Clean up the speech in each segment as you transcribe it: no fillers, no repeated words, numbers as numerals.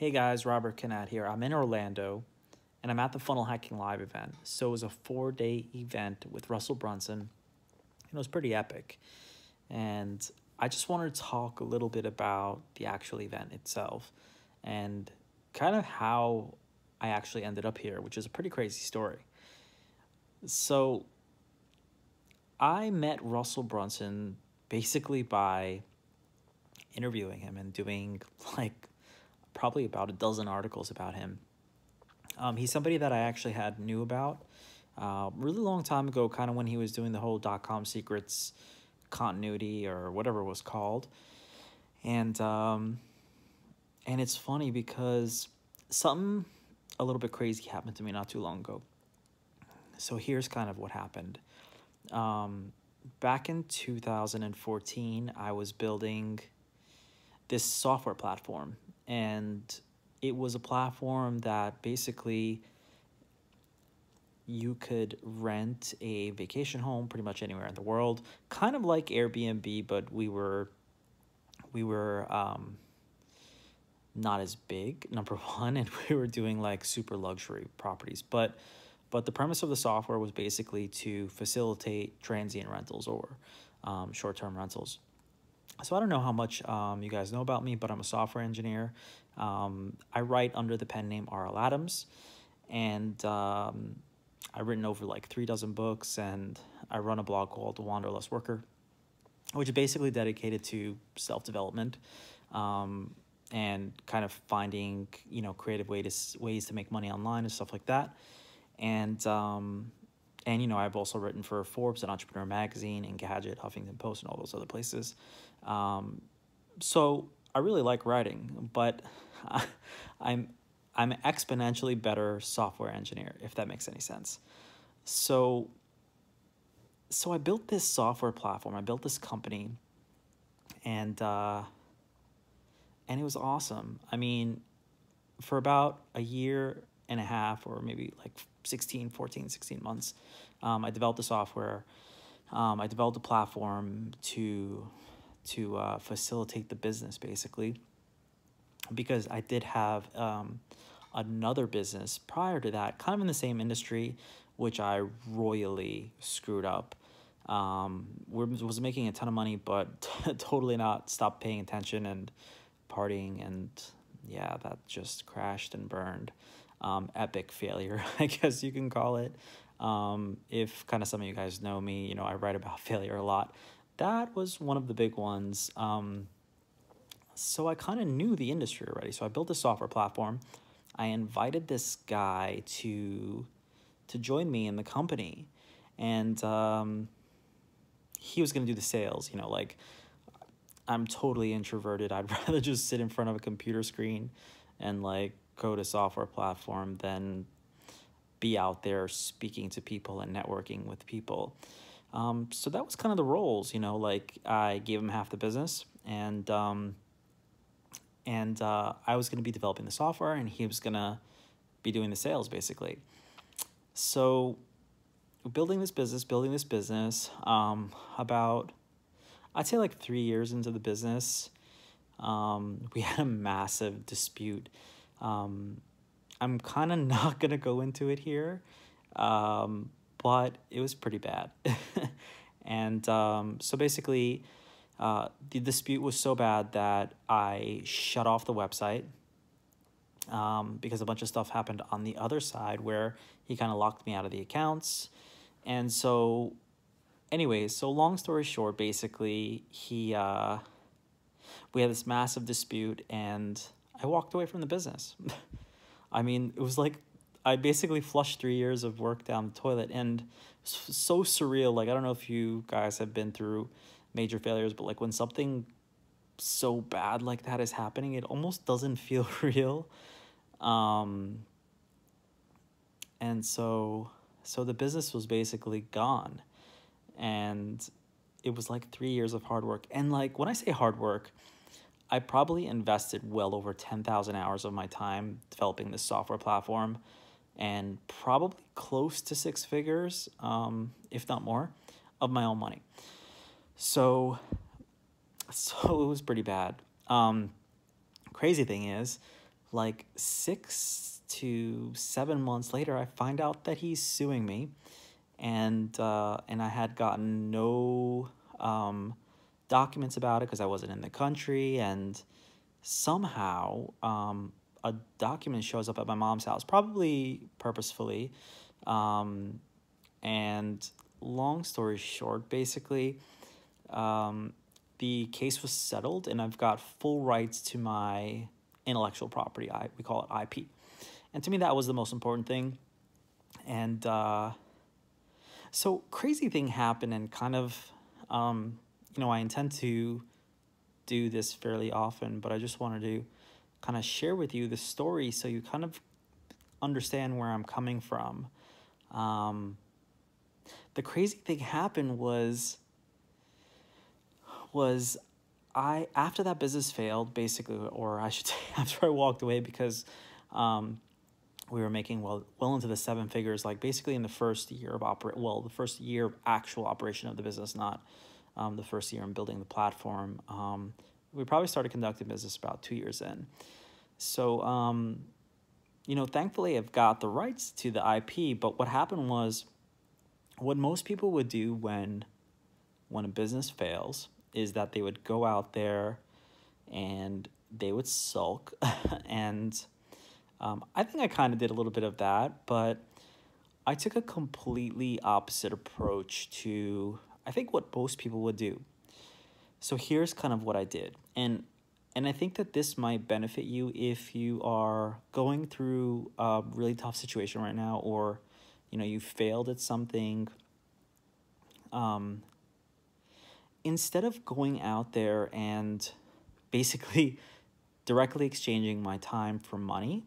Hey guys, Robert Kanaat here. I'm in Orlando and I'm at the Funnel Hacking Live event. So it was a 4-day event with Russell Brunson. And it was pretty epic. And I just wanted to talk a little bit about the actual event itself and kind of how I actually ended up here, which is a pretty crazy story. So I met Russell Brunson basically by interviewing him and doing like probably about a dozen articles about him. He's somebody that I actually had knew about really long time ago, kind of when he was doing the whole .com secrets continuity or whatever it was called. And it's funny because something a little bit crazy happened to me not too long ago. So here's kind of what happened. Back in 2014, I was building this software platform, and it was a platform that basically you could rent a vacation home pretty much anywhere in the world, kind of like Airbnb, but we were not as big, number one, and we were doing like super luxury properties. But the premise of the software was basically to facilitate transient rentals or short-term rentals. So I don't know how much you guys know about me, but I'm a software engineer. I write under the pen name R.L. Adams, and I've written over like 36 books, and I run a blog called The Wanderlust Worker, which is basically dedicated to self-development and kind of finding, creative ways to make money online and stuff like that. And I've also written for Forbes and Entrepreneur Magazine and Gadget, Huffington Post, and all those other places. So I really like writing, but I'm exponentially better software engineer, if that makes any sense. So I built this software platform. I built this company, and it was awesome. I mean, for about a year and a half, or maybe like 16 months, I developed the software. I developed a platform to facilitate the business, basically, because I did have another business prior to that, kind of in the same industry, which I royally screwed up. Was making a ton of money, but totally not stopped paying attention and partying, and yeah, that just crashed and burned. Epic failure, I guess you can call it. If kind of some of you guys know me, I write about failure a lot. That was one of the big ones. So I kind of knew the industry already. So I built a software platform. I invited this guy to join me in the company, and he was going to do the sales. Like, I'm totally introverted. I'd rather just sit in front of a computer screen and like code a software platform than be out there speaking to people and networking with people. So that was kind of the roles, like I gave him half the business, and I was going to be developing the software, and he was going to be doing the sales, basically. So building this business, about, I'd say like 3 years into the business, we had a massive dispute. I'm kind of not going to go into it here, but it was pretty bad. And so basically, the dispute was so bad that I shut off the website because a bunch of stuff happened on the other side where he kind of locked me out of the accounts. And so anyways, so long story short, basically, we had this massive dispute, and I walked away from the business. I mean, it was like I basically flushed 3 years of work down the toilet, and so surreal. Like, I don't know if you guys have been through major failures, but like when something so bad like that is happening, it almost doesn't feel real. And so the business was basically gone, and it was like 3 years of hard work. And like, when I say hard work, I probably invested well over 10,000 hours of my time developing this software platform, and probably close to 6 figures, if not more, of my own money. So it was pretty bad. Crazy thing is, like 6 to 7 months later, I find out that he's suing me, and I had gotten no documents about it because I wasn't in the country, and somehow a document shows up at my mom's house, probably purposefully, um, and long story short, basically, um, the case was settled, and I've got full rights to my intellectual property. We call it IP, and to me that was the most important thing. And so crazy thing happened, and kind of, I intend to do this fairly often, but I just wanted to kind of share with you the story so you kind of understand where I'm coming from. Um, the crazy thing happened was I, after that business failed, basically, or I should say after I walked away, because we were making well into the seven figures, like basically in the first year of the first year of actual operation of the business, not the first year in building the platform. We probably started conducting business about 2 years in. So, thankfully I've got the rights to the IP, but what happened was, what most people would do when a business fails is that they would go out there and they would sulk. And I think I kind of did a little bit of that, but I took a completely opposite approach to, I think, what most people would do. So here's kind of what I did. And I think that this might benefit you if you are going through a really tough situation right now, or, you failed at something. Instead of going out there and basically directly exchanging my time for money,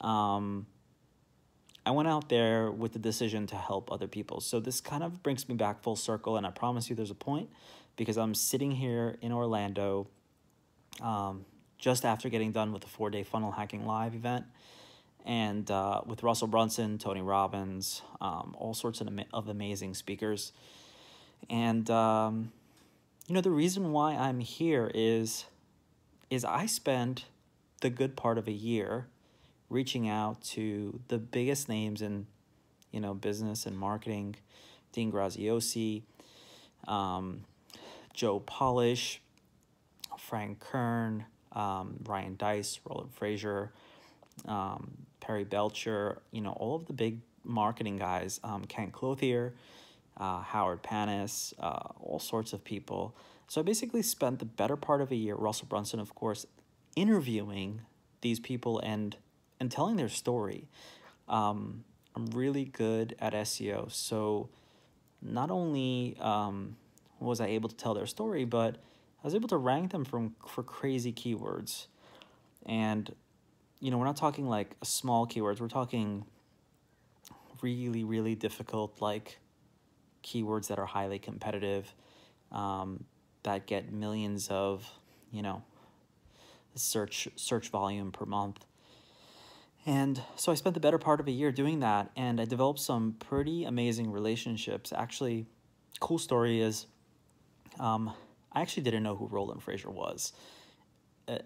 I went out there with the decision to help other people. So this kind of brings me back full circle, and I promise you there's a point, because I'm sitting here in Orlando just after getting done with the 4-day funnel hacking live event, and with Russell Brunson, Tony Robbins, all sorts of amazing speakers. And the reason why I'm here is I spent the good part of a year reaching out to the biggest names in, business and marketing: Dean Graziosi, Joe Polish, Frank Kern, Ryan Deiss, Roland Frazier, Perry Belcher, all of the big marketing guys, Ken Clothier, Howard Panis, all sorts of people. So I basically spent the better part of a year, Russell Brunson, of course, interviewing these people and telling their story. I'm really good at SEO, so not only was I able to tell their story, but I was able to rank them for crazy keywords. And, we're not talking like small keywords. We're talking really, really difficult, like keywords that are highly competitive, that get millions of, search volume per month. And so I spent the better part of a year doing that, and I developed some pretty amazing relationships. Actually, cool story is, I actually didn't know who Roland Frazier was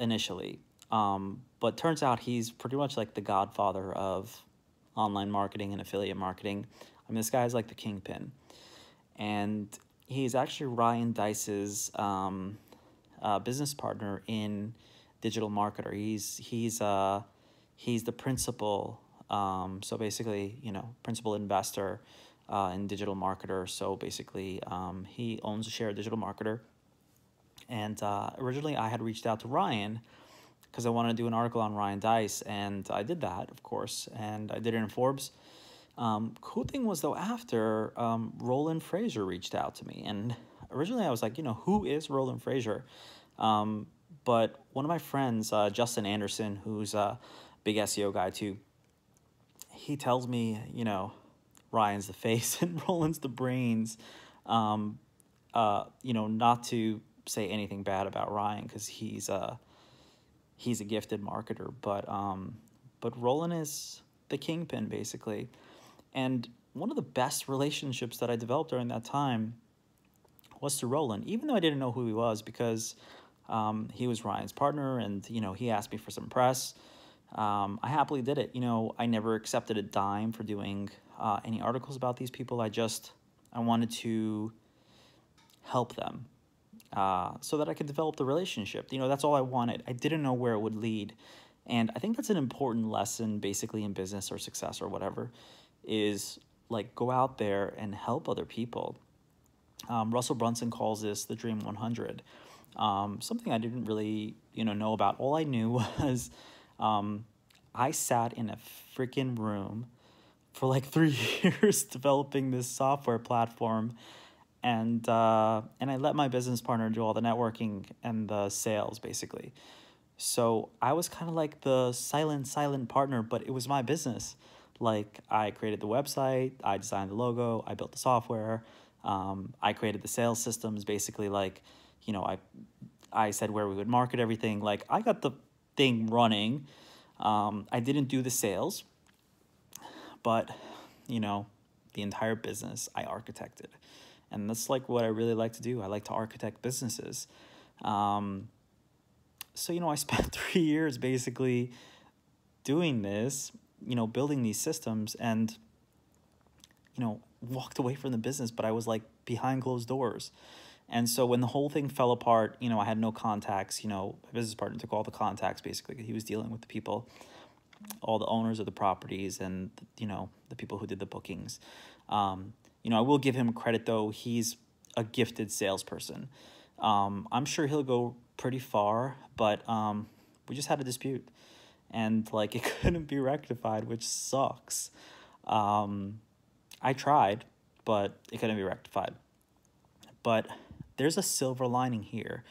initially, but turns out he's pretty much like the godfather of online marketing and affiliate marketing. I mean, this guy's like the kingpin, and he's actually Ryan Deiss's business partner in digital marketer. He's the principal, so basically, principal investor in digital marketer. So basically, he owns a share of digital marketer. And originally I had reached out to Ryan because I wanted to do an article on Ryan Deiss, and I did that, of course, and I did it in Forbes. Cool thing was, though, after Roland Frazier reached out to me, and originally I was like, who is Roland Frazier? But one of my friends, Justin Anderson, who's a big SEO guy too, he tells me, Ryan's the face and Roland's the brains. Not to say anything bad about Ryan, because he's a gifted marketer, but Roland is the kingpin, basically. And one of the best relationships that I developed during that time was to Roland, even though I didn't know who he was, because he was Ryan's partner, and he asked me for some press. I happily did it. You know, I never accepted a dime for doing any articles about these people. I wanted to help them so that I could develop the relationship. You know, that's all I wanted. I didn't know where it would lead. And I think that's an important lesson basically in business or success or whatever, is like go out there and help other people. Russell Brunson calls this the Dream 100. Something I didn't really, know about. All I knew was I sat in a freaking room for like 3 years developing this software platform, and I let my business partner do all the networking and the sales basically. So I was kind of like the silent partner, but it was my business. Like I created the website, I designed the logo, I built the software, I created the sales systems. Basically, like, I said where we would market everything. Like I got the thing running. I didn't do the sales, but the entire business I architected, and that's like what I really like to do. I like to architect businesses. So I spent 3 years basically doing this, building these systems, and walked away from the business, but I was like behind closed doors. And so when the whole thing fell apart, I had no contacts. My business partner took all the contacts basically. He was dealing with the people, all the owners of the properties, and the people who did the bookings. I will give him credit though. He's a gifted salesperson. I'm sure he'll go pretty far, but we just had a dispute, and like it couldn't be rectified, which sucks. I tried, but it couldn't be rectified. But there's a silver lining here,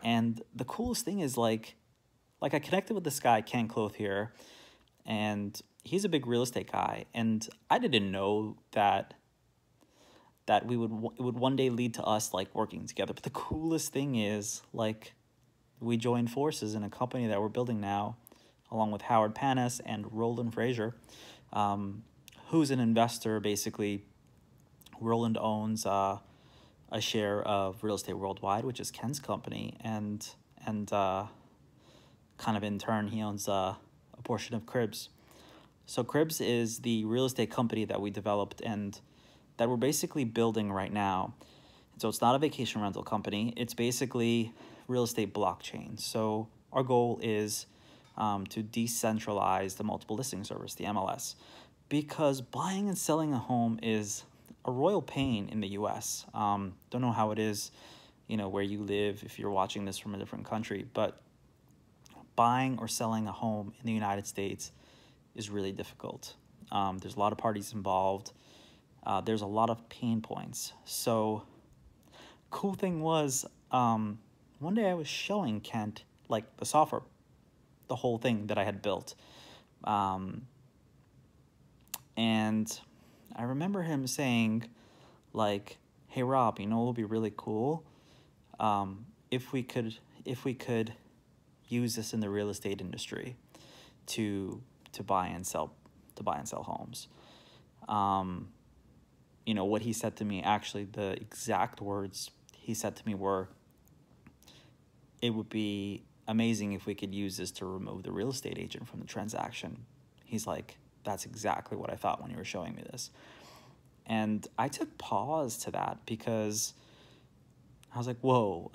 and the coolest thing is like I connected with this guy Ken Clothier, and he's a big real estate guy, and I didn't know that it would one day lead to us like working together. But the coolest thing is like we joined forces in a company that we're building now, along with Howard Panis and Roland Frazier, who's an investor. Basically, Roland owns a share of Real Estate Worldwide, which is Ken's company, and kind of in turn he owns a portion of Cribs. So Cribs is the real estate company that we developed and that we're basically building right now. So it's not a vacation rental company. It's basically real estate blockchain. So our goal is to decentralize the multiple listing service, the MLS, because buying and selling a home is a royal pain in the U.S. Don't know how it is, where you live if you're watching this from a different country, but buying or selling a home in the United States is really difficult. There's a lot of parties involved. There's a lot of pain points. So cool thing was, one day I was showing Kent like the software, the whole thing that I had built. And I remember him saying like, hey Rob, what would be really cool? If we could use this in the real estate industry to buy and sell homes. What he said to me, actually the exact words he said to me were, it would be amazing if we could use this to remove the real estate agent from the transaction. He's like, that's exactly what I thought when you were showing me this. And I took pause to that because I was like, whoa.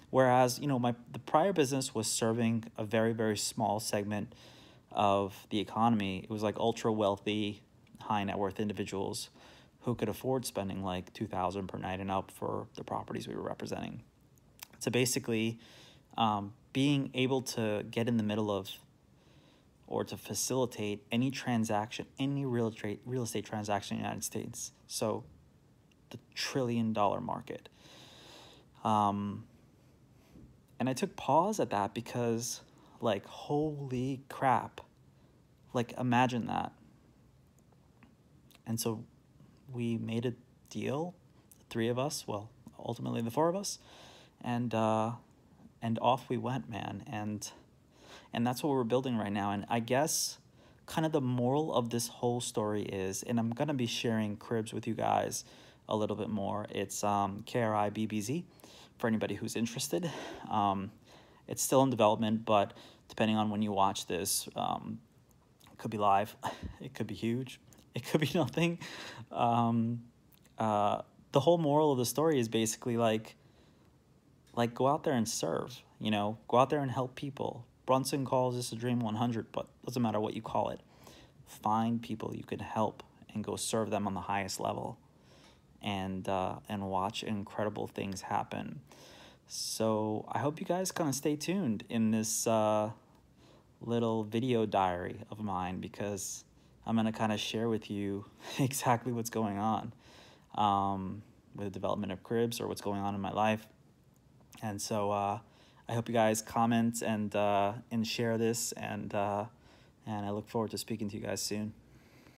Whereas, the prior business was serving a very, very small segment of the economy. It was like ultra wealthy, high net worth individuals who could afford spending like $2,000 per night and up for the properties we were representing. So basically, being able to get in the middle of or to facilitate any transaction, any real estate transaction in the United States. So the $1 trillion market. And I took pause at that because, like, holy crap. Like, imagine that. And so we made a deal, the three of us, well, ultimately the four of us, and off we went, man. And that's what we're building right now. And I guess kind of the moral of this whole story is, and I'm going to be sharing Cribs with you guys a little bit more. It's KRIBBZ for anybody who's interested. It's still in development, but depending on when you watch this. It could be live, it could be huge, it could be nothing. Um, the whole moral of the story is basically like go out there and serve, you know, go out there and help people. Brunson calls this a Dream 100, but doesn't matter what you call it. Find people you can help and go serve them on the highest level, and watch incredible things happen. So I hope you guys kind of stay tuned in this little video diary of mine, because I'm going to kind of share with you exactly what's going on with the development of cribs, or what's going on in my life. And so I hope you guys comment and share this, and I look forward to speaking to you guys soon.